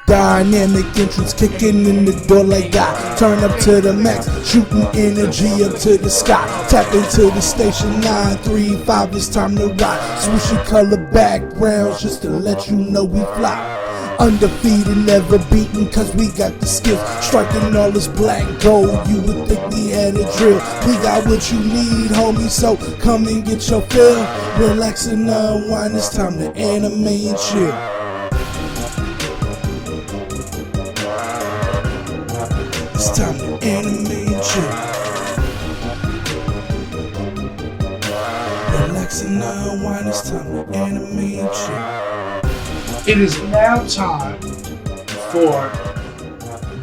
Dynamic entrance kicking in the door like God. Turn up to the max, shooting energy up to the sky. Tap into the station 935, it's time to rock. Swooshy color backgrounds just to let you know we fly. Undefeated, never beaten, cause we got the skills. Striking all this black gold, you would think we had a drill. We got what you need, homie, so come and get your fill. Relax and unwind, it's time to anime and chill. It's time to anime and chill. Relax and unwind, it's time to anime and chill. It is now time for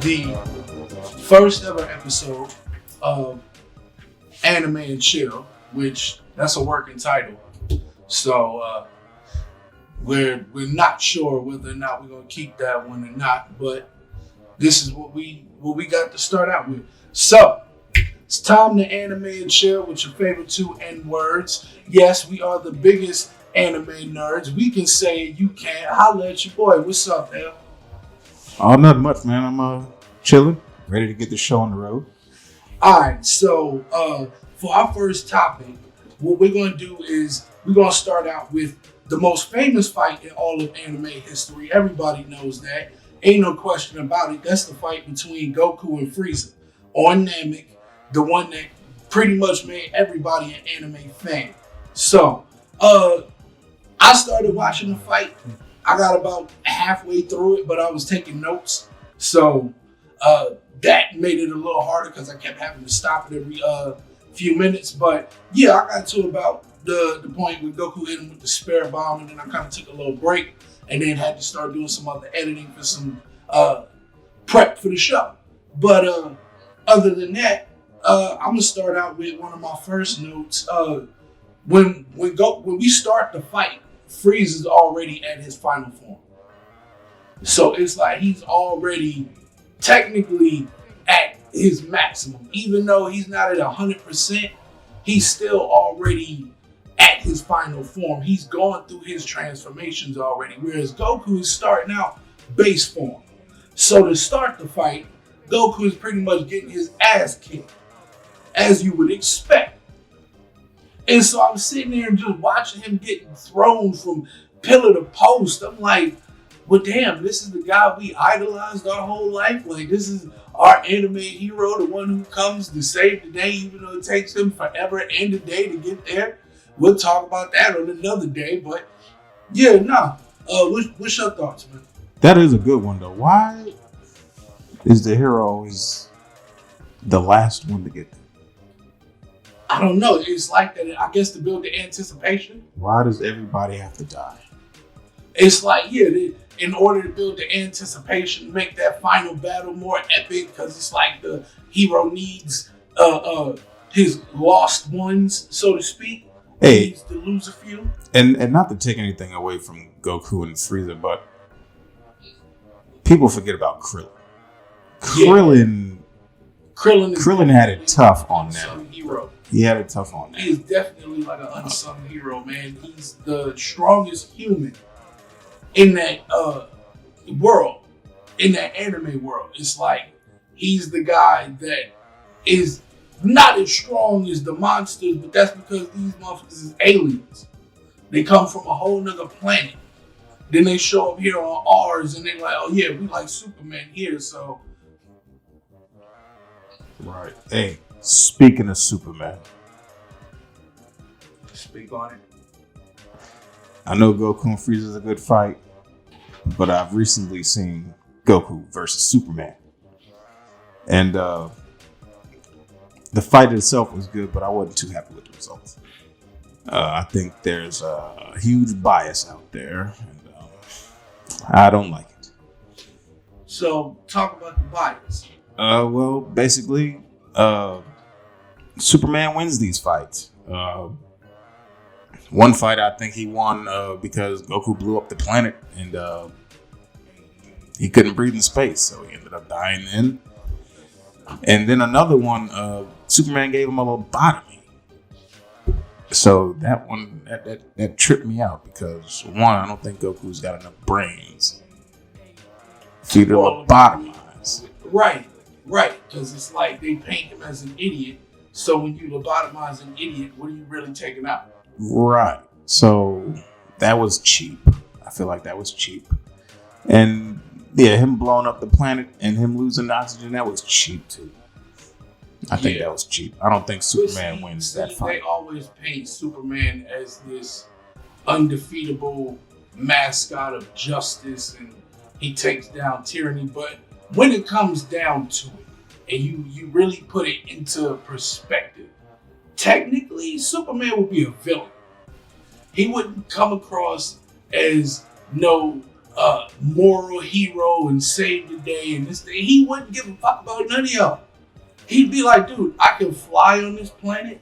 the first ever episode of Anime and Chill, which that's a working title. So we're not sure whether or not we're gonna keep that one or not, but this is what we got to start out with. So it's time to Anime and Chill with your favorite two N-words. Yes, we are the biggest anime nerds. We can say it, you can't. Holla at your boy. What's up, Al? Oh, nothing much, man. I'm chilling, ready to get the show on the road. Alright, so for our first topic, what we're gonna do is we're gonna start out with the most famous fight in all of anime history. Everybody knows that. Ain't no question about it. That's the fight between Goku and Frieza on Namek, the one that pretty much made everybody an anime fan. So, I started watching the fight. I got about halfway through it, but I was taking notes. So that made it a little harder because I kept having to stop it every few minutes. But yeah, I got to about the point where Goku hit him with the spirit bomb, and then I kind of took a little break and then had to start doing some other editing for some prep for the show. But other than that, I'm going to start out with one of my first notes. When we start the fight, Frieza's already at his final form. So it's like he's already technically at his maximum. Even though he's not at 100%, he's still already at his final form. He's gone through his transformations already. Whereas Goku is starting out base form. So to start the fight, Goku is pretty much getting his ass kicked, as you would expect. And so I'm sitting there and just watching him getting thrown from pillar to post. I'm like, well, damn, this is the guy we idolized our whole life. Like, this is our anime hero, the one who comes to save the day, even though it takes him forever and a day to get there. We'll talk about that on another day. But yeah, what's your thoughts, man? That is a good one, though. Why is the hero always the last one to get there? I don't know. It's like that, I guess, to build the anticipation. Why does everybody have to die? It's like, yeah, in order to build the anticipation, make that final battle more epic, because it's like the hero needs his lost ones, so to speak. Hey, he needs to lose a few. And not to take anything away from Goku and Frieza, but people forget about Krillin. Krillin had it tough on them. Hero. He had it tough on that. He is definitely like an unsung hero, man. He's the strongest human in that world, in that anime world. It's like he's the guy that is not as strong as the monsters, but that's because these motherfuckers is aliens. They come from a whole nother planet. Then they show up here on ours, and they're like, oh yeah, we like Superman here, so. Right. Hey. Speaking of Superman, speak on it. I know Goku and Frieza is a good fight, but I've recently seen Goku versus Superman, and the fight itself was good, but I wasn't too happy with the results. I think there's a huge bias out there, and I don't like it. So, talk about the bias. Well, basically, Superman wins these fights. One fight, I think he won because Goku blew up the planet and he couldn't breathe in space, so he ended up dying then. And then another one, Superman gave him a lobotomy. So that one, that tripped me out because one, I don't think Goku's got enough brains For you to lobotomize. Right, because it's like they paint him as an idiot. So when you lobotomize an idiot, what are you really taking out? Right. So that was cheap. I feel like that was cheap. And yeah, him blowing up the planet and him losing oxygen, that was cheap too. I think that was cheap. I don't think Superman wins that fight. They always paint Superman as this undefeatable mascot of justice and he takes down tyranny. But when it comes down to it, and you really put it into perspective, technically Superman would be a villain. He wouldn't come across as no moral hero and save the day and this thing. He wouldn't give a fuck about none of y'all. He'd be like, dude, I can fly on this planet.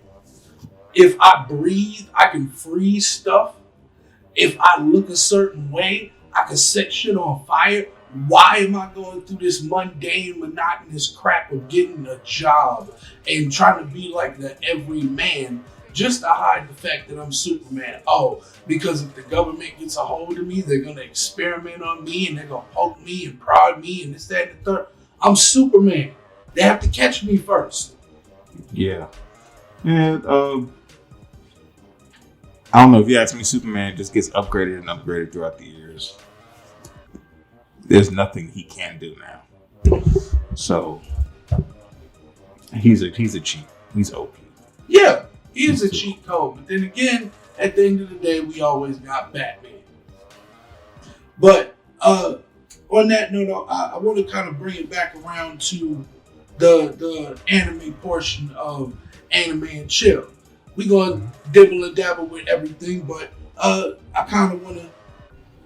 If I breathe, I can freeze stuff. If I look a certain way, I can set shit on fire. Why am I going through this mundane, monotonous crap of getting a job and trying to be like the everyman just to hide the fact that I'm Superman? Oh, because if the government gets a hold of me, they're going to experiment on me and they're going to poke me and prod me and this, that, and the third. I'm Superman. They have to catch me first. Yeah. And I don't know, if you ask me, Superman just gets upgraded and upgraded throughout the years. There's nothing he can do now. So he's a cheat. He's OP. Yeah, he is a cheat code. But then again, at the end of the day, we always got Batman. But on that note, I want to kind of bring it back around to the anime portion of Anime and Chill. We're going to dibble and dabble with everything, but I kind of want to,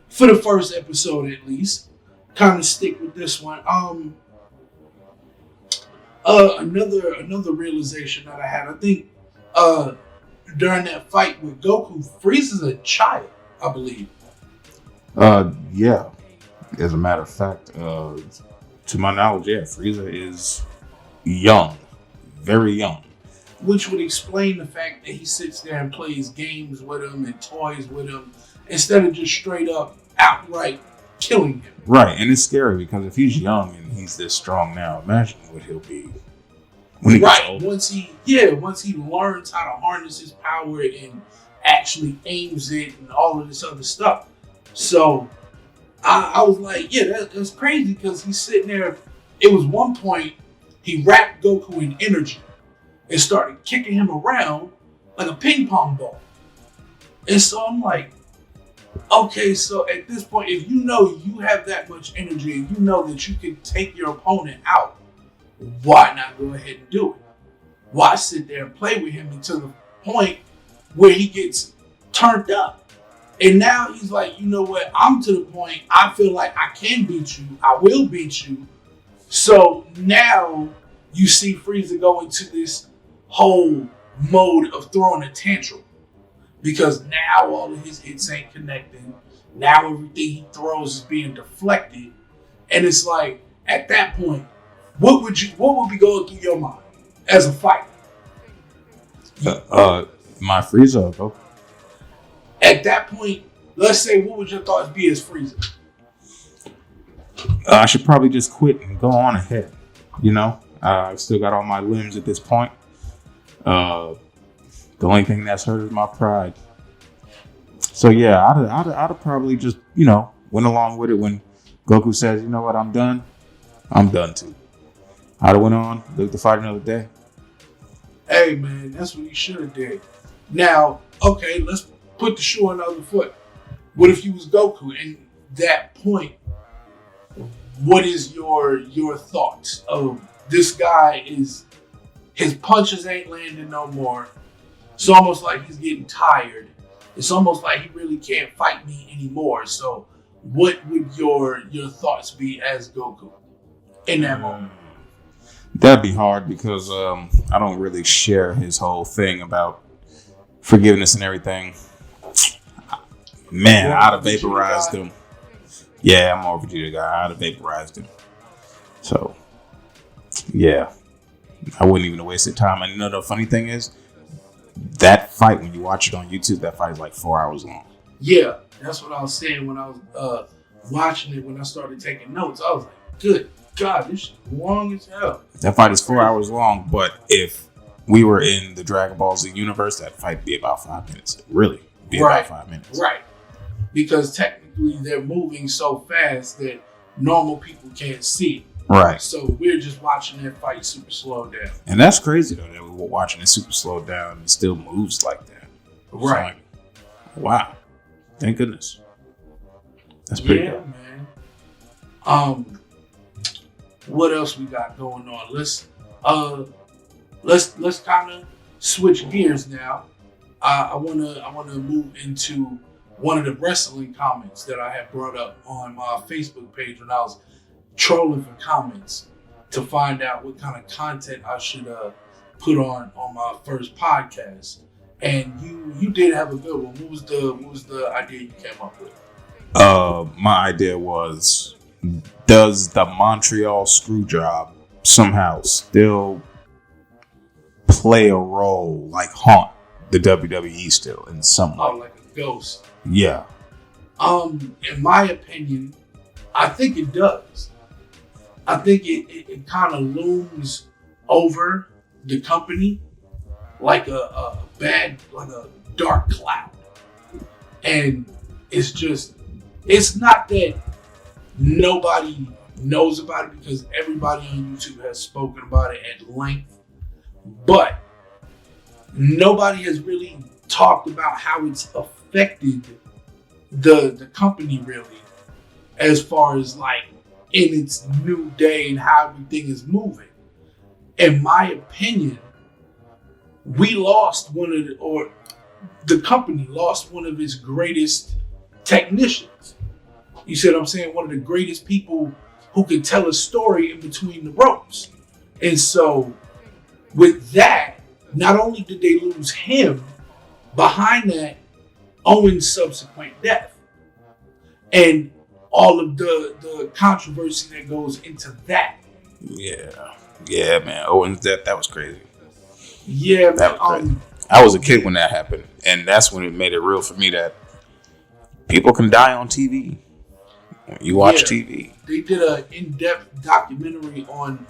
for the first episode at least, kind of stick with this one. Another realization that I had, I think during that fight with Goku, Frieza's a child, I believe. Yeah. As a matter of fact, to my knowledge, yeah, Frieza is young, very young. Which would explain the fact that he sits there and plays games with him and toys with him instead of just straight up outright killing him. Right, and it's scary because if he's young and he's this strong now, imagine what he'll be when he gets older. Once he learns how to harness his power and actually aims it and all of this other stuff. So I was like, yeah, that's crazy because he's sitting there. It was one point he wrapped Goku in energy and started kicking him around like a ping pong ball. And so I'm like, okay, so at this point, if you know you have that much energy and you know that you can take your opponent out, why not go ahead and do it? Why sit there and play with him until the point where he gets turned up? And now he's like, you know what? I'm to the point, I feel like I can beat you. I will beat you. So now you see Frieza go into this whole mode of throwing a tantrum. Because now all of his hits ain't connecting. Now everything he throws is being deflected. And it's like, at that point, what would be going through your mind as a fighter? My Frieza, bro. At that point, let's say, what would your thoughts be as Frieza? I should probably just quit and go on ahead. You know, I've still got all my limbs at this point. The only thing that's hurt is my pride. So yeah, I'd probably just, you know, went along with it when Goku says, you know what, I'm done. I'm done too. I'd have went on, lived to fight another day. Hey man, that's what he should have did. Now, okay, let's put the shoe on the other foot. What if you was Goku? And that point, what is your thoughts of this guy is, his punches ain't landing no more. It's almost like he's getting tired. It's almost like he really can't fight me anymore. So what would your thoughts be as Goku in that moment? That'd be hard because I don't really share his whole thing about forgiveness and everything. Man, I'd have vaporized him. Yeah, I'm more of a Vegeta guy. I'd have vaporized him. So, yeah. I wouldn't even have wasted time. And you know the funny thing is, that fight, when you watch it on YouTube, that fight is like 4 hours long. Yeah, that's what I was saying when I was watching it, when I started taking notes, I was like, good God, this shit long as hell. That fight is 4 hours long, but if we were in the Dragon Ball Z universe, that fight would be about 5 minutes. Really, be about 5 minutes. Right. Because technically they're moving so fast that normal people can't see it. Right. So we're just watching that fight super slowed down. And that's crazy though that we were watching it super slowed down and it still moves like that. Right. So, wow. Thank goodness. That's pretty good. Man. What else we got going on? Let's kind of switch gears now. I wanna move into one of the wrestling comments that I had brought up on my Facebook page when I was trolling for comments to find out what kind of content I should put on my first podcast. And you did have a good one. What was the idea you came up with? My idea was, does the Montreal Screwjob somehow still play a role, like haunt the WWE still in some way? Oh, like a ghost. Yeah. In my opinion, I think it does. I think it kind of looms over the company like a dark cloud. And it's not that nobody knows about it, because everybody on YouTube has spoken about it at length, but nobody has really talked about how it's affected the company really, as far as like in its new day and how everything is moving. In my opinion, we lost the company lost one of its greatest technicians. You see what I'm saying? One of the greatest people who could tell a story in between the ropes. And so with that, not only did they lose him, behind that, Owen's subsequent death and all of the controversy that goes into that. Yeah, man. Owen's death, that was crazy. Yeah, that was crazy. I was a kid when that happened, and that's when it made it real for me that people can die on TV. You watch TV. They did an in-depth documentary on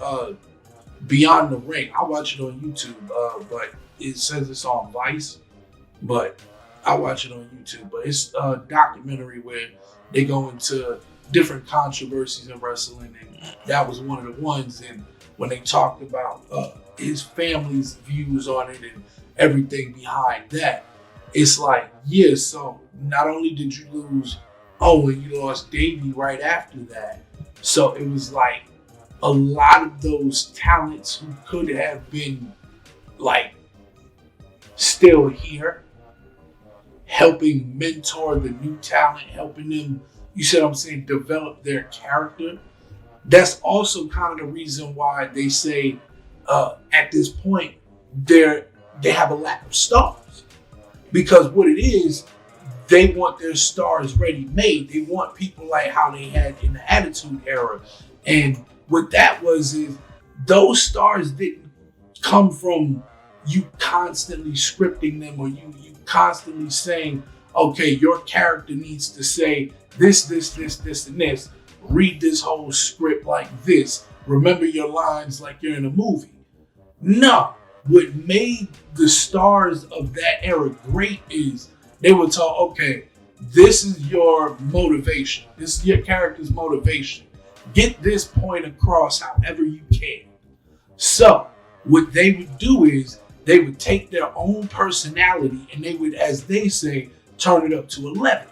Beyond the Ring. I watch it on YouTube, but it says it's on Vice, but I watch it on YouTube. But it's a documentary where they go into different controversies in wrestling, and that was one of the ones. And when they talked about his family's views on it and everything behind that, it's like, yeah, so not only did you lose Owen, you lost Davey right after that. So it was like a lot of those talents who could have been like still here, helping mentor the new talent, helping them, you see what I'm saying, develop their character. That's also kind of the reason why they say at this point they have a lack of stars. Because what it is, they want their stars ready-made. They want people like how they had in the Attitude Era. And what that was is those stars didn't come from you constantly scripting them or you constantly saying, okay, your character needs to say this, and this. Read this whole script like this. Remember your lines like you're in a movie. No. What made the stars of that era great is they were told, okay, this is your motivation. This is your character's motivation. Get this point across however you can. So what they would do is they would take their own personality and they would, as they say, turn it up to 11.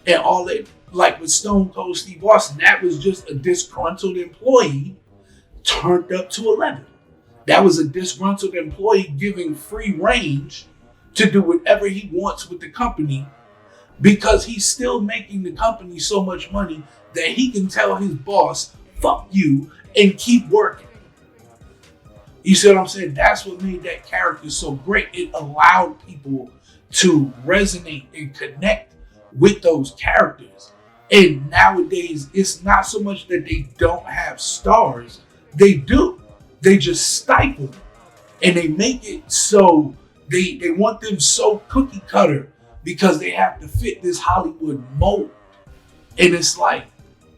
And all they, like with Stone Cold Steve Austin, that was just a disgruntled employee turned up to 11. That was a disgruntled employee giving free range to do whatever he wants with the company, because he's still making the company so much money that he can tell his boss, fuck you, and keep working. You see what I'm saying? That's what made that character so great. It allowed people to resonate and connect with those characters. And nowadays, it's not so much that they don't have stars. They do. They just stifle them. And they make it so they want them so cookie cutter because they have to fit this Hollywood mold. And it's like,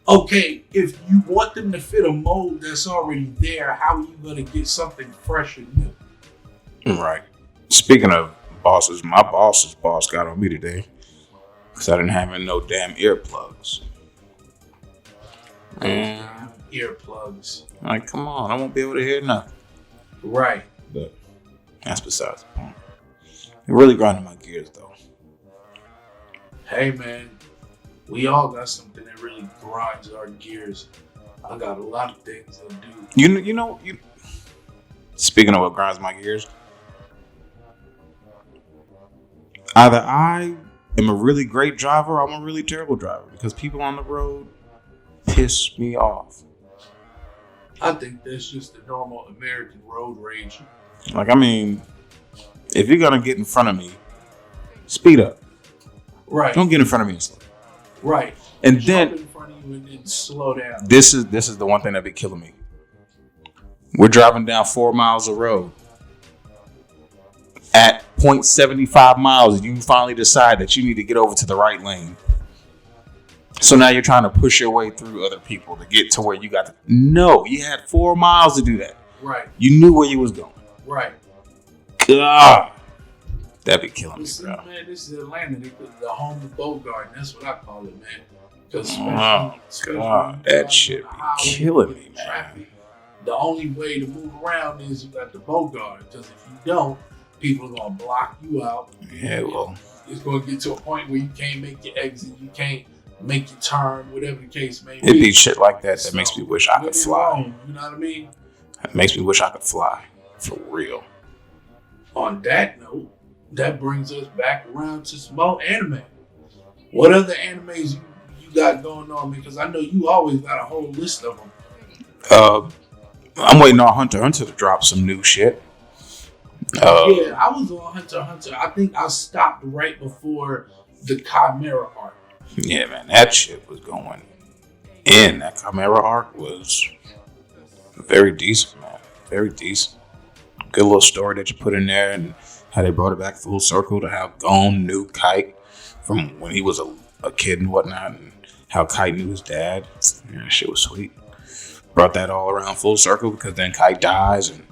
okay, if you want them to fit a mold that's already there, how are you going to get something fresh and new? Right. Speaking of bosses, my boss's boss got on me today because I didn't have no damn earplugs. Man, Earplugs. like, come on, I won't be able to hear nothing. Right. But that's besides the point. It really grinding my gears, though. Hey, man, we all got something that really grinds our gears. I got a lot of things to do. You know. Speaking of what grinds my gears, either I am a really great driver or I'm a really terrible driver because people on the road piss me off. I think that's just the normal American road rage. Like, I mean, if you're gonna get in front of me, speed up. Right. Don't get in front of me and slow. Right. And Jump then in front of you and then slow down. this is the one thing that be killing me. We're driving down 4 miles of road. At 0.75 miles, you finally decide that you need to get over to the right lane. So now you're trying to push your way through other people to get to where you got to. No, you had 4 miles to do that. Right. You knew where you was going. Right. God, that'd be killing me, See, bro. man, this is Atlanta. The home of Bogart. That's what I call it, man. Because Oh, God, that shit be killing me, man. traffic, the only way to move around is you got the Bogart. Because if you don't, people are gonna block you out. Yeah, well, It's gonna get to a point where you can't make your exit, you can't make your turn, whatever the case may it'd be. be shit like that that makes me wish I could Get it fly. wrong, you know what I mean? It makes me wish I could fly. For real. On that note, that brings us back around to some more anime. What other animes you got going on? Because I know you always got a whole list of them. I'm waiting on Hunter x Hunter to drop some new shit. Yeah, I was on Hunter x Hunter. I think I stopped right before the Chimera arc. Yeah, man, that shit was going in. That Chimera arc was very decent, man. Very decent. Good little story that you put in there, and how they brought it back full circle to how Gon knew Kite from when he was a kid and whatnot, and how Kite knew his dad. Yeah, that shit was sweet. Brought that all around full circle because then Kite dies, and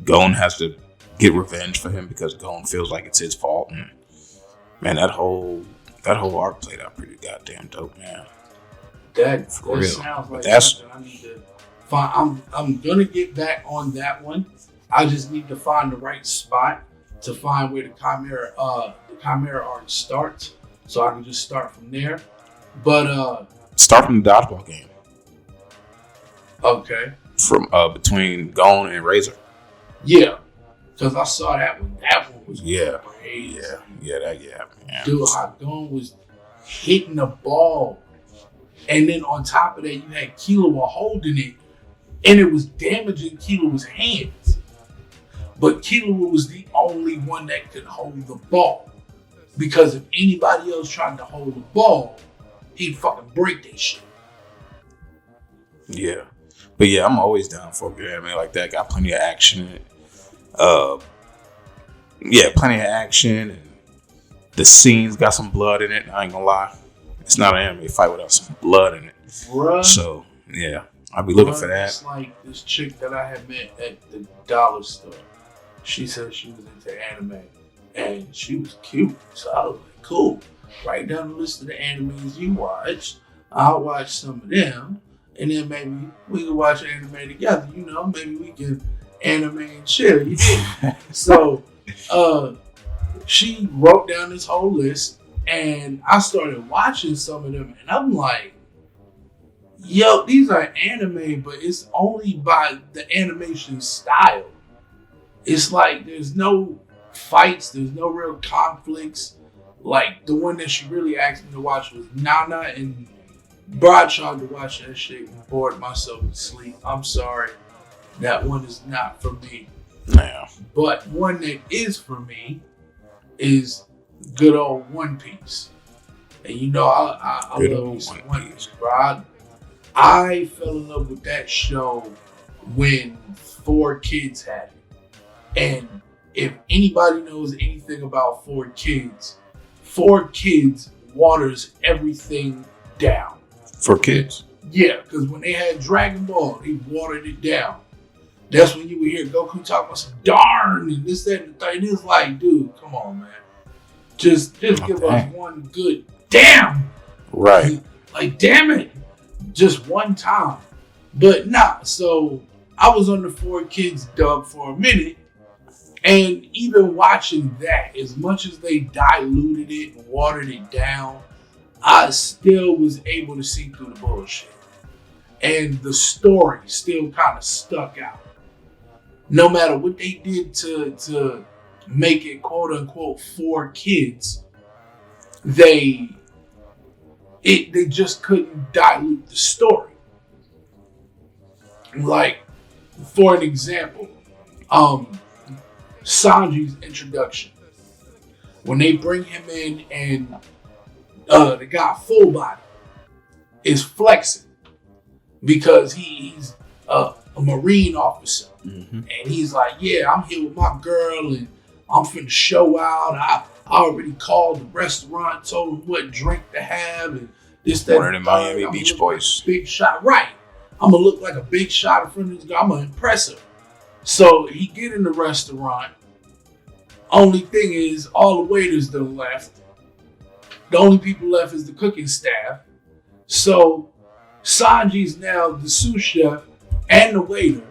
Gon has to get revenge for him because Gon feels like it's his fault. And man, that whole arc played out pretty goddamn dope, man. That real. sounds like That's- something I need to find. I'm gonna get back on that one. I just need to find the right spot to find where the Chimera arc starts, so I can just start from there. But Start from the dodgeball game okay, from between Gon and Razor. yeah, because I saw that one. That one was Yeah. crazy. Yeah. Dude, how Gon was hitting the ball, and then on top of that, you had Killua holding it, and it was damaging Killua's hands. But Killua was the only one that could hold the ball, because if anybody else tried to hold the ball, he'd fucking break that shit. Yeah. But yeah, I'm always down for a good anime like that. Got plenty of action in it. Plenty of action, and the scenes got some blood in it. I ain't gonna lie. It's not an anime fight without some blood in it. Bruh. So yeah, I'll be looking for that. It's like this chick that I had met at the dollar store. She said she was into anime, and she was cute. So I was like, cool. Write down the list of the animes you watch. I'll watch some of them, and then maybe we can watch anime together. You know, maybe we can anime and chill. You know? So she wrote down this whole list, and I started watching some of them, and I'm like, yo, these are anime, but it's only by the animation style. It's like there's no fights, there's no real conflicts. Like the one that she really asked me to watch was Nana, and bro, I tried to watch that shit and bored myself to sleep. I'm sorry, that one is not for me. Yeah. But one that is for me is good old One Piece. And you know, I Good love old me some One One Piece, bro. I fell in love with that show when 4Kids had it. And if anybody knows anything about 4Kids, 4Kids waters everything down. For kids. Yeah, because when they had Dragon Ball, they watered it down. That's when you would hear Goku talk about some darn and this, that, and the thing. It's like, dude, come on, man. Just give us one good damn. Right. Like, damn it. Just one time. But nah, so I was on the 4Kids dub for a minute. And even watching that, as much as they diluted it and watered it down, I still was able to see through the bullshit. And the story still kind of stuck out. No matter what they did to make it quote unquote for kids, they just couldn't dilute the story. Like, for an example, Sanji's introduction. When they bring him in and the guy Full Body is flexing because he's a Marine officer. Mm-hmm. And he's like, yeah, I'm here with my girl and I'm finna show out. I already called the restaurant, told them what drink to have and this, that, one of the Miami Beach Boys. Big shot, right. I'm gonna look like a big shot in front of this guy. I'm gonna impress him. So he get in the restaurant. Only thing is, all the waiters done left. The only people left is the cooking staff. So Sanji's now the sous chef and the waiter.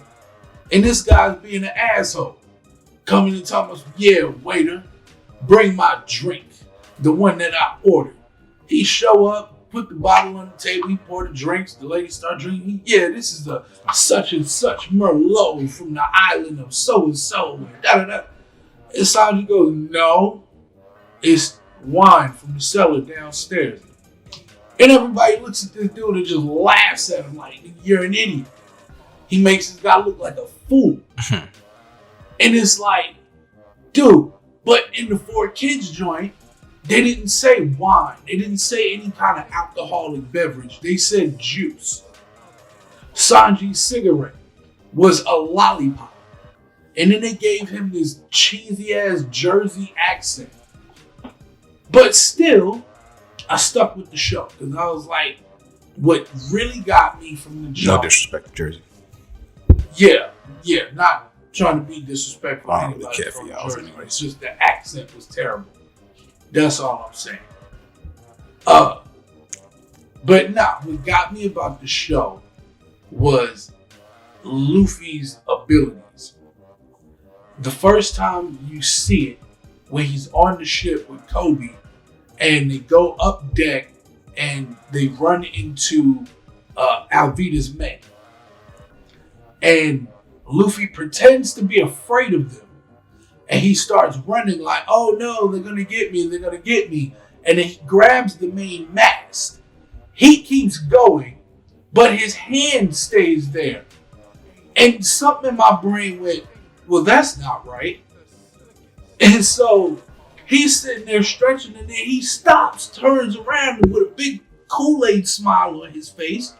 And this guy's being an asshole. Coming and talking about, yeah, waiter, bring my drink. The one that I ordered. He show up, put the bottle on the table, he pour the drinks, the lady start drinking. Yeah, this is a such and such Merlot from the island of so-and-so. And da-da-da. And Sanji goes, no, it's wine from the cellar downstairs. And everybody looks at this dude and just laughs at him like, you're an idiot. He makes this guy look like a fool. And it's like, dude, but in the 4Kids joint, they didn't say wine. They didn't say any kind of alcoholic beverage. They said juice. Sanji's cigarette was a lollipop. And then they gave him this cheesy ass Jersey accent. But still, I stuck with the show. Because I was like, what really got me from the jump. No disrespect to Jersey. Yeah, not trying to be disrespectful. I don't really care for y'all anyway. It's just the accent was terrible. That's all I'm saying. But nah, what got me about the show was Luffy's abilities. The first time you see it, when he's on the ship with Kobe, and they go up deck and they run into Alvida's men. And Luffy pretends to be afraid of them. And he starts running like, oh no, they're gonna get me, they're gonna get me. And then he grabs the main mast. He keeps going, but his hand stays there. And something in my brain went, well, that's not right. And so he's sitting there stretching, and then he stops, turns around with a big Kool-Aid smile on his face.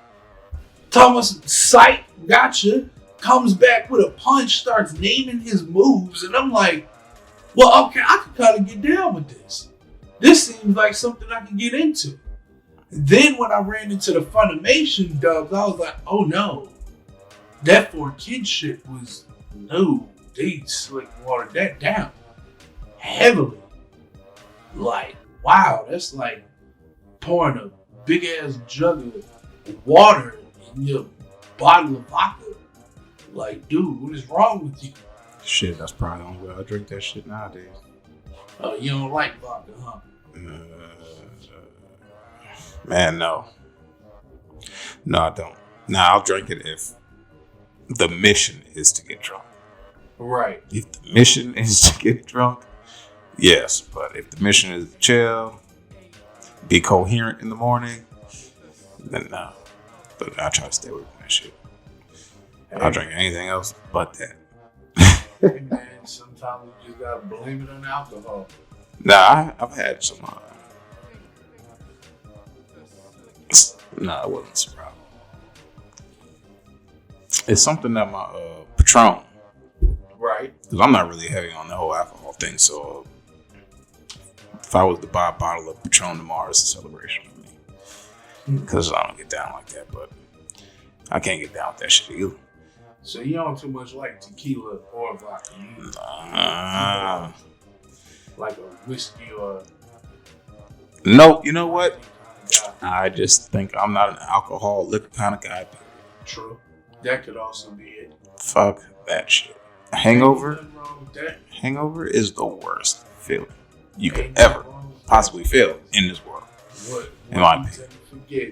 Thomas, sight, gotcha. Comes back with a punch, starts naming his moves, and I'm like, well, okay, I can kind of get down with this. This seems like something I can get into. Then when I ran into the Funimation dubs, I was like, oh no, that 4Kids shit was, no, they slick watered that down heavily. Like, wow, that's like pouring a big ass jug of water in your bottle of vodka. Like, dude, what is wrong with you? Shit, that's probably the only way I drink that shit nowadays. Oh, you don't like vodka, huh? Man, no. No, I don't. Now, I'll drink it if the mission is to get drunk. Right. If the mission is to get drunk, yes. But if the mission is to chill, be coherent in the morning, then no. But I try to stay away from that shit. Hey. I'll drink anything else but that. Hey man, sometimes you just gotta blame it on alcohol. Nah, I've had some. Nah, it wasn't so problem. It's something that my Patron. Right. Because I'm not really heavy on the whole alcohol thing, so if I was to buy a bottle of Patron tomorrow, it's a celebration for me. because I don't get down like that. But I can't get down with that shit either. So you don't too much like tequila or vodka, like a whiskey or. No, you know what? I just think I'm not an alcohol liquor kind of guy. True. That could also be it. Fuck that shit. Hangover. Nothing wrong with that. Hangover is the worst feeling you could ever possibly feel in this world. What In my you opinion. tend to forget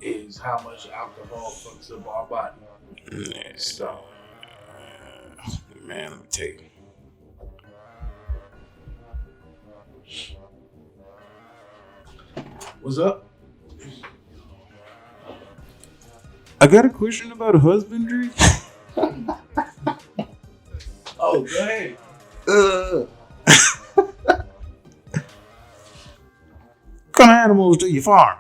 is how much alcohol fucks up our body. Yeah. So, Man, let me tell you. what's up? I got a question about husbandry. Oh, go ahead. What kind of animals do you farm?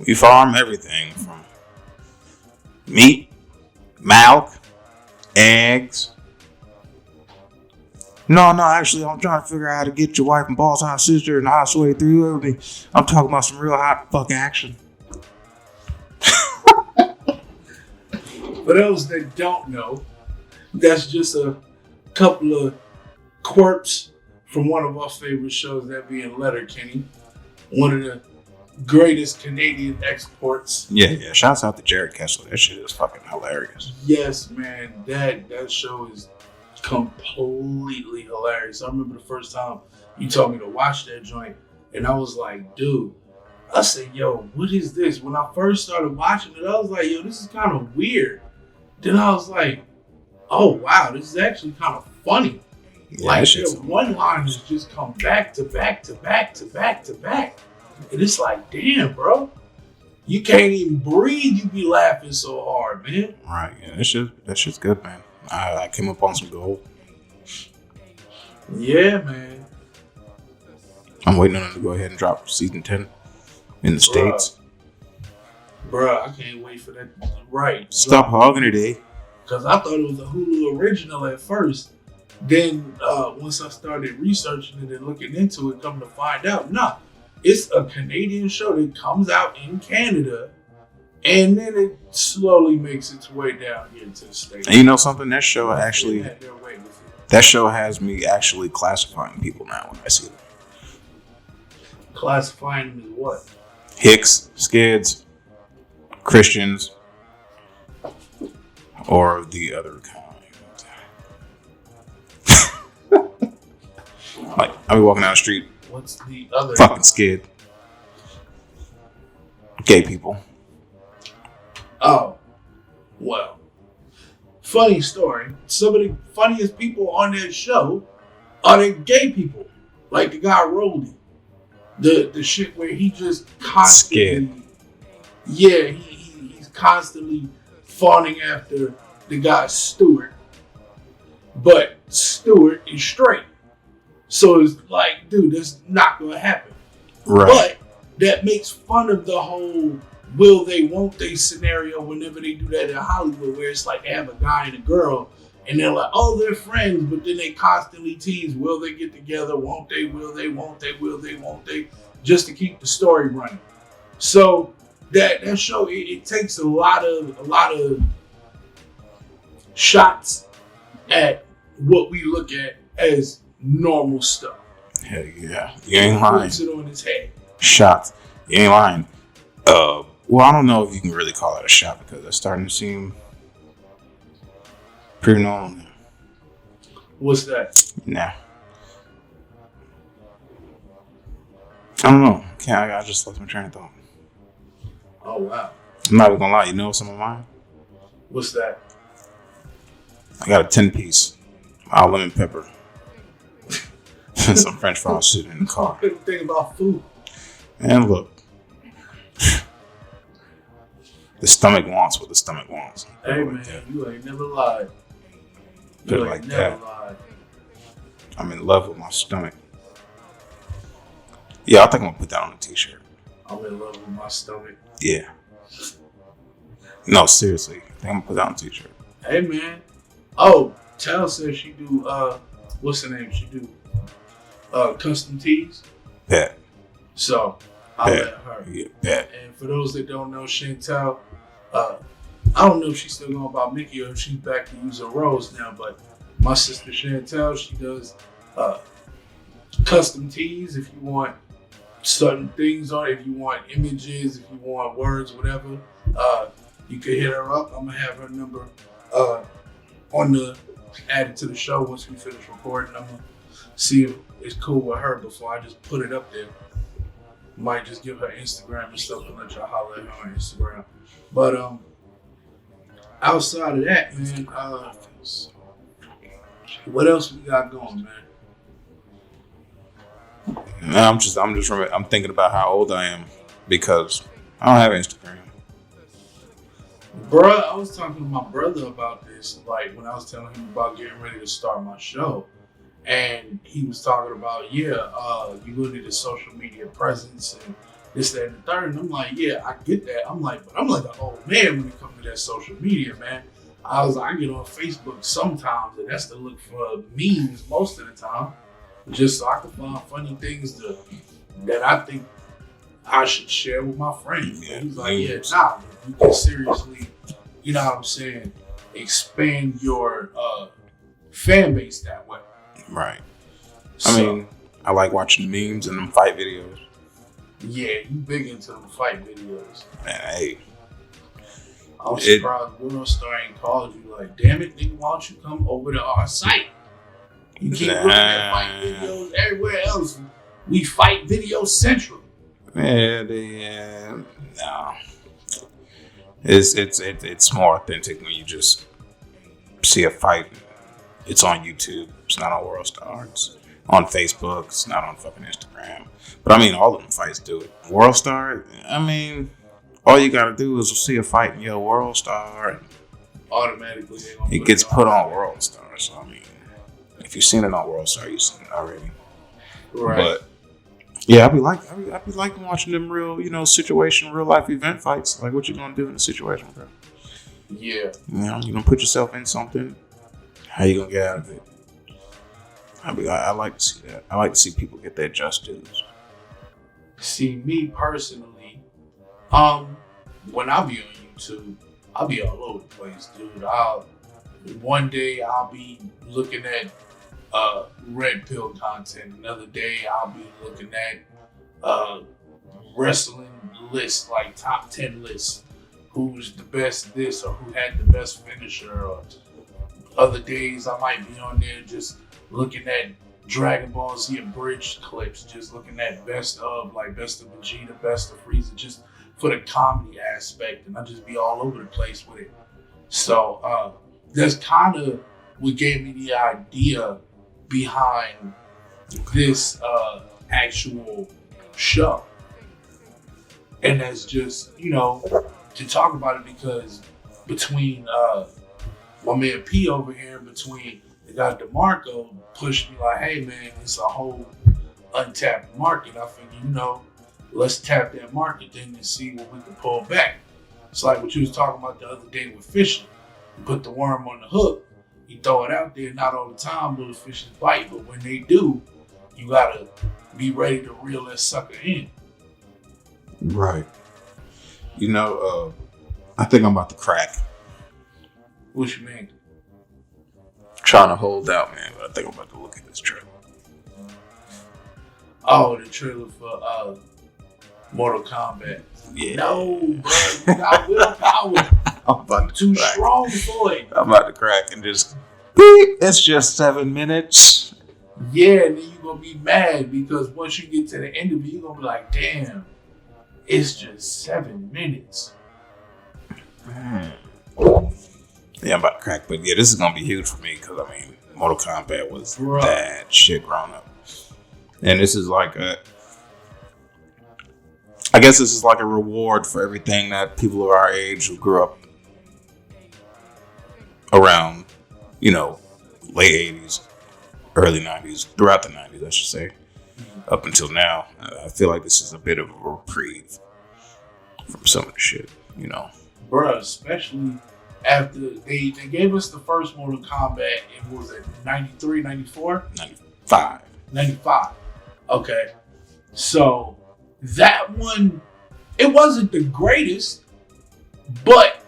We farm everything from meat, milk, eggs. No, actually, I'm trying to figure out how to get your wife and boss hot sister and hot sway through everything. I'm talking about some real hot fuck action. For those that don't know, that's just a couple of quirks from one of our favorite shows, that being Letterkenny, one of the greatest Canadian exports. Yeah. Shouts out to Jared Kessler. That shit is fucking hilarious. Yes, man, that show is completely hilarious. I remember the first time you told me to watch that joint, and I was like, dude, I said, yo, what is this? When I first started watching it, I was like, yo, this is kind of weird. Then I was like, oh, wow, this is actually kind of funny. Yeah, Like, that shit's their one-liners just come back to back to back to back to back. And it's like, damn, bro. You can't even breathe. You be laughing so hard, man. right. Yeah, that shit's good, man. I came up on some gold. Yeah, man. I'm waiting on them to go ahead and drop season 10 in the States. Bruh, I can't wait for that. Right. Stop hogging it, eh? Because I thought it was a Hulu original at first. Then once I started researching it and looking into it, come to find out, nah, it's a Canadian show that comes out in Canada, and then it slowly makes its way down here to the States. And you know something? That show actually, They had their way with it. that show has me actually classifying people now when I see them. Classifying them as what? Hicks, Skids, Christians, or the other kind. Like, I'll be walking down the street, What's the other? fucking Skid. Gay people. Oh, well. Funny story. Some of the funniest people on that show are the gay people. Like the guy Roldy. The shit where he just constantly... Yeah, he's constantly fawning after the guy Stewart. But Stewart is straight. So it's like, dude, that's not going to happen. Right. But that makes fun of the whole will they, won't they scenario whenever they do that in Hollywood, where it's like they have a guy and a girl, and they're like, oh, they're friends, but then they constantly tease, will they get together, won't they, will they, won't they, will they, won't they, just to keep the story running. So that show, it takes a lot of shots at what we look at as normal stuff. Hell yeah. You ain't lying. Puts it on his head. Shots. You ain't lying. Well, I don't know if you can really call it a shot because it's starting to seem pretty normal now. What's that? Nah. I don't know. I just lost my train of thought. Oh, wow. I'm not even gonna lie. You know some of mine? What's that? I got a 10-piece. Mild lemon pepper. Some French fries sitting in the car. Good thing about food. And look. The stomach wants what the stomach wants. Hey, Like man, that. you ain't never lied. Put it You like ain't never that. lied. I'm in love with my stomach. Yeah, I think I'm gonna put that on a t-shirt. I'm in love with my stomach. Yeah. No, seriously. I think I'm gonna put that on a t-shirt. Hey, man. Oh, Tal says she do, what's her name? She do custom tees. Bet. So I'll let her. Yeah, bet. And for those that don't know Chantel, I don't know if she's still going by Mickey or if she's back to using Rose now, but my sister Chantel, she does custom tees if you want certain things on it, if you want images, if you want words, whatever. You can hit her up. I'm gonna have her number added to the show once we finish recording. I'm gonna see if it's cool with her before I just put it up there. Might just give her Instagram and stuff and let y'all holler at her on Instagram. But outside of that, man, what else we got going, man? I'm thinking about how old I am because I don't have Instagram. Bruh, I was talking to my brother about this, like when I was telling him about getting ready to start my show. And he was talking about, you really need a social media presence and this, that, and the third. And I'm like, yeah, I get that. I'm like an old man when it comes to that social media, man. I get on Facebook sometimes, and that's to look for memes most of the time, just so I can find funny things that I think I should share with my friends. Yeah, he's like, you can seriously, you know what I'm saying, expand your fan base that way. Right. I mean, I like watching memes and them fight videos. Yeah, you big into them fight videos. Man, hey. I'm surprised World Star ain't called you like, damn it, nigga, why don't you come over to our site? You keep looking at fight videos everywhere else. We fight video central. Man, no. It's more authentic when you just see a fight. It's on YouTube. It's not on World Star. It's on Facebook. It's not on fucking Instagram. But I mean, all of them fights do it. World Star, I mean, all you gotta do is see a fight in your World Star. Automatically, it gets put on World Star. So, I mean, if you've seen it on World Star, you've seen it already. Right. But, yeah, I be liking watching them real life event fights. Like, what you gonna do in a situation, bro? Yeah. You gonna put yourself in something. How you gonna get out of it? I like to see that. I like to see people get their just dues. See, me personally, when I be on YouTube, I'll be all over the place, dude. One day I'll be looking at red pill content. Another day I'll be looking at wrestling lists, like top 10 lists. Who's the best this or who had the best finisher. Or other days I might be on there just looking at Dragon Ball Z abridged clips, just looking at best of Vegeta, best of Frieza, just for the comedy aspect, and I just be all over the place with it. So that's kind of what gave me the idea behind this actual show. And that's just, to talk about it because between my man P over here, between the guy DeMarco pushed me like, hey man, it's a whole untapped market. I figured, let's tap that market then and see what we can pull back. It's like what you was talking about the other day with fishing. You put the worm on the hook, you throw it out there. Not all the time will the fishes bite, but when they do, you gotta be ready to reel that sucker in. Right. I think I'm about to crack. What you mean? Trying to hold out, man, but I think I'm about to look at this trailer. Oh, the trailer for Mortal Kombat. Yeah. No, bro, you got willpower. I'm about to Too crack. strong for it. I'm about to crack and just beep. It's just 7 minutes. Yeah, and then you're gonna be mad because once you get to the end of it, you're gonna be like, damn, it's just 7 minutes. Yeah, I'm about to crack, but yeah, this is gonna be huge for me because Mortal Kombat was that shit growing up, and this is like I guess this is like a reward for everything that people of our age who grew up around, late 80s, early 90s, throughout the 90s, I should say, up until now. I feel like this is a bit of a reprieve from some of the shit, Bruh, especially after they gave us the first Mortal Kombat in, what was it, 93, 94? 95. 95. Okay. So that one, it wasn't the greatest, but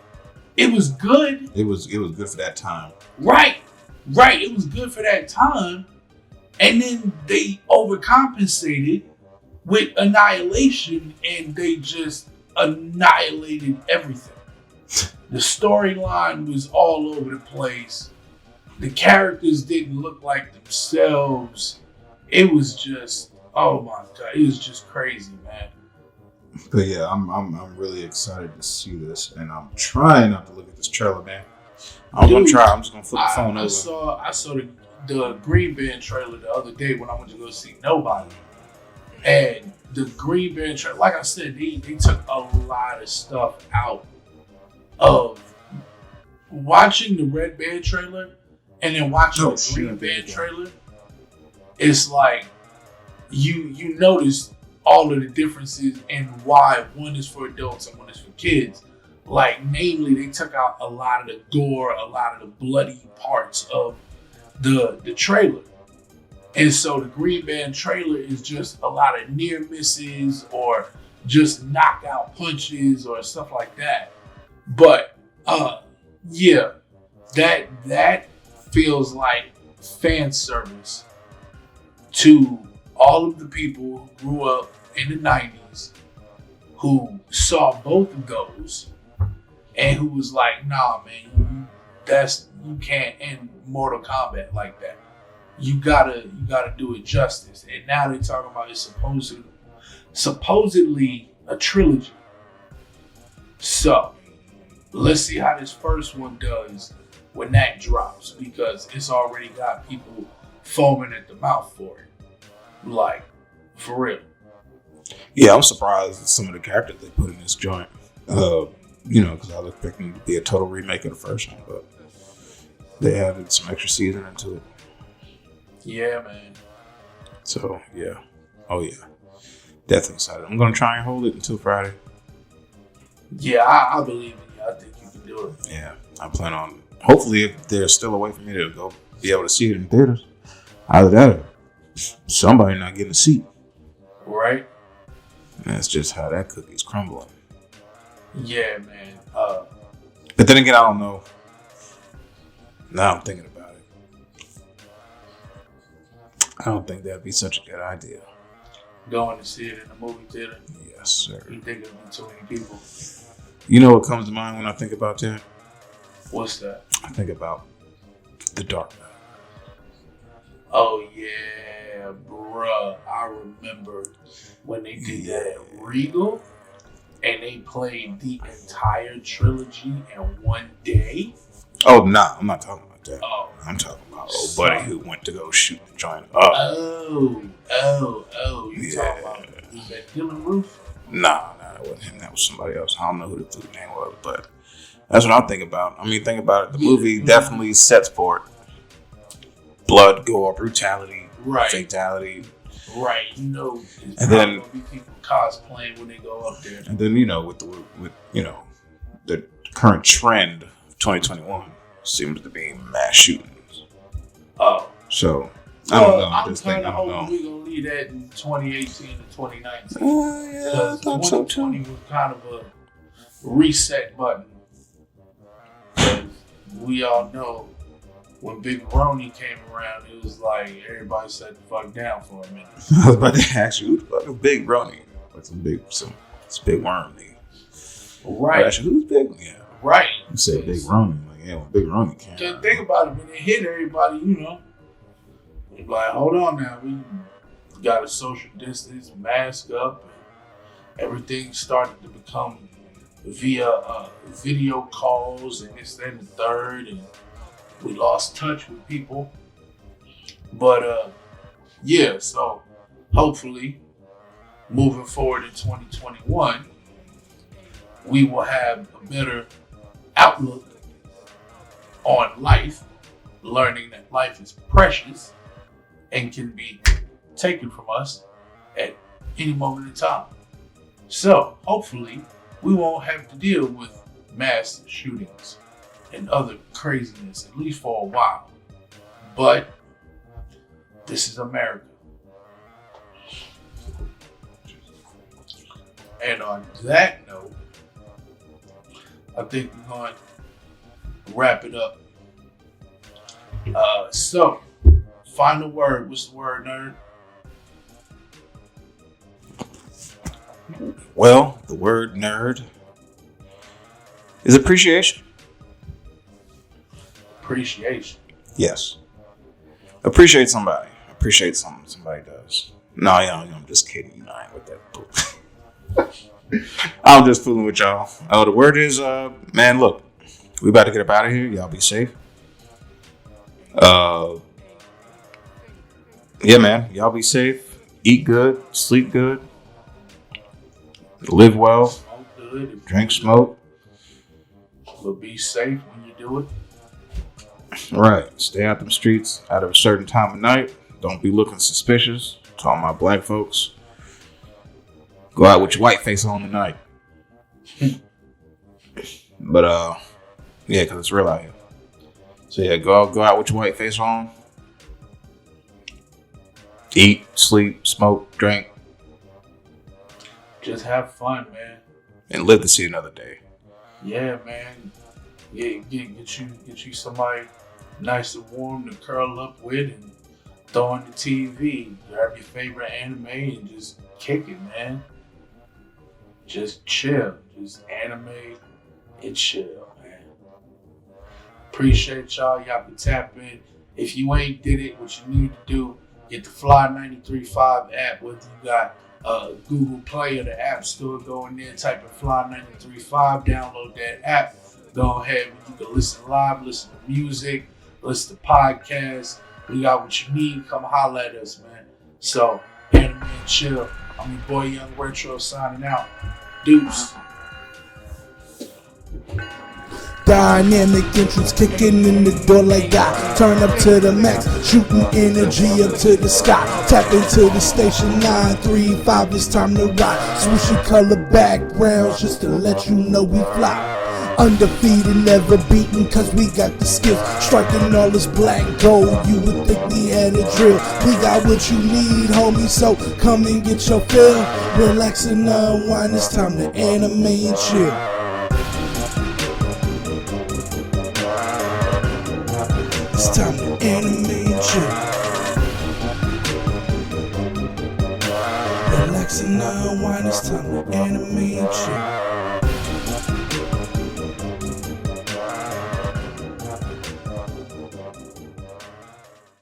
it was good. It was good for that time. Right. It was good for that time. And then they overcompensated with Annihilation, and they just annihilated everything. The storyline was all over the place. The characters didn't look like themselves. It was just, oh my God, it was just crazy, man. But yeah, I'm really excited to see this, and I'm trying not to look at this trailer, man. I'm gonna try. I'm just gonna flip the phone over. I saw the Green Band trailer the other day when I went to go see Nobody, and the Green Band trailer, like I said, they took a lot of stuff out of watching the Red Band trailer and then watching the Green Band trailer. It's like you notice all of the differences and why one is for adults and one is for kids. Like, namely, they took out a lot of the gore, a lot of the bloody parts of the trailer. And so the Green Band trailer is just a lot of near misses or just knockout punches or stuff like that. But yeah, that feels like fan service to all of the people who grew up in the 90s who saw both of those and who was like, nah, man, you can't end Mortal Kombat like that. You gotta do it justice. And now they're talking about it's supposedly a trilogy. So let's see how this first one does when that drops, because it's already got people foaming at the mouth for it. Like, for real. Yeah, I'm surprised at some of the characters they put in this joint. Because I was expecting it to be a total remake of the first one, but they added some extra season into it. Yeah, man. So, yeah. Oh, yeah. Definitely excited. I'm going to try and hold it until Friday. Yeah, I believe in you. I think you can do it. Yeah, I plan on, hopefully, if there's still a way for me to go be able to see it in theaters, either that or somebody not getting a seat. Right. And that's just how that cookie's crumbling. Yeah, man. But then again, I don't know. Now I'm thinking about it. I don't think that'd be such a good idea. Going to see it in the movie theater? Yes, sir. You think it'll be too many people? You know what comes to mind when I think about that? What's that? I think about The Dark Knight. Oh, yeah, bruh. I remember when they did that at Regal and they played the entire trilogy in one day. Oh, nah, I'm not talking about that. Oh. I'm talking about old buddy who went to go shoot the joint up. Oh. You talking about, was that Dylan Roof? Nah, that wasn't him. That was somebody else. I don't know who the dude's name was, but that's what I'm thinking about. I mean, think about it. The movie definitely sets for it. Blood, gore, brutality, fatality. Right, you know, and then gonna be people cosplaying when they go up there. And then with the current trend of 2021 seems to be mass shootings. Oh, so I don't know. I'm kind of hoping we're gonna leave that in 2018 and 2019. Yeah, I thought so too. 2020 was kind of a reset button. Because we all know when Big Roni came around, it was like everybody sat the fuck down for a minute. I was about to ask you, who the fuck is Big Roni? Like some big worm nigga. Right. Actually, who's Big? Yeah. Right. You said Big Roni. Like, yeah, when Big Roni came out. Just think about it. When it hit everybody, it's like, hold on now. We got a social distance, mask up, and everything started to become via video calls and this, that, and the third, and we lost touch with people. But yeah, so hopefully moving forward in 2021, we will have a better outlook on life, learning that life is precious and can be taken from us at any moment in time. So hopefully we won't have to deal with mass shootings and other craziness, at least for a while. But this is America. And on that note, I think we're going to wrap it up. So, final word. What's the word, nerd? Well, the word nerd is appreciation. Appreciation. Yes. Appreciate somebody. Appreciate something somebody does. No, I'm just kidding. You know, I ain't with that. I'm just fooling with y'all. Oh, the word is, man, look, we about to get up out of here. Y'all be safe. Yeah, man, y'all be safe. Eat good. Sleep good. Live well. Smoke good. Drink smoke. But be safe when you do it. Right. Stay out them streets at a certain time of night. Don't be looking suspicious. To all my black folks. Go out with your white face on tonight. But yeah, because it's real out here. So yeah, go out with your white face on. Eat, sleep, smoke, drink. Just have fun, man. And live to see another day. Yeah, man. Yeah, get you somebody nice and warm to curl up with and throw on the TV. Grab your favorite anime and just kick it, man. Just chill. Just anime and chill, man. Appreciate y'all. Y'all can tap in. If you ain't did it, what you need to do, get the Fly 93.5 app, whether you got Google Play or the App Store, go in there, type in Fly 93.5, download that app. Go ahead, you can listen live, listen to music, listen to podcasts. We got what you need. Come holler at us, man. So, anime and chill. I'm your boy Young Retro signing out. Deuce. Dynamic entrance kicking in the door like God. Turn up to the max, shooting energy up to the sky. Tap into the station 935, it's time to ride. Swooshy color backgrounds just to let you know we fly. Undefeated, never beaten, cause we got the skills. Striking all this black gold, you would think we had a drill. We got what you need, homie, so come and get your fill. Relax and unwind, it's time to anime and chill. It's time to anime and chill. Relax and unwind, it's time to anime and chill.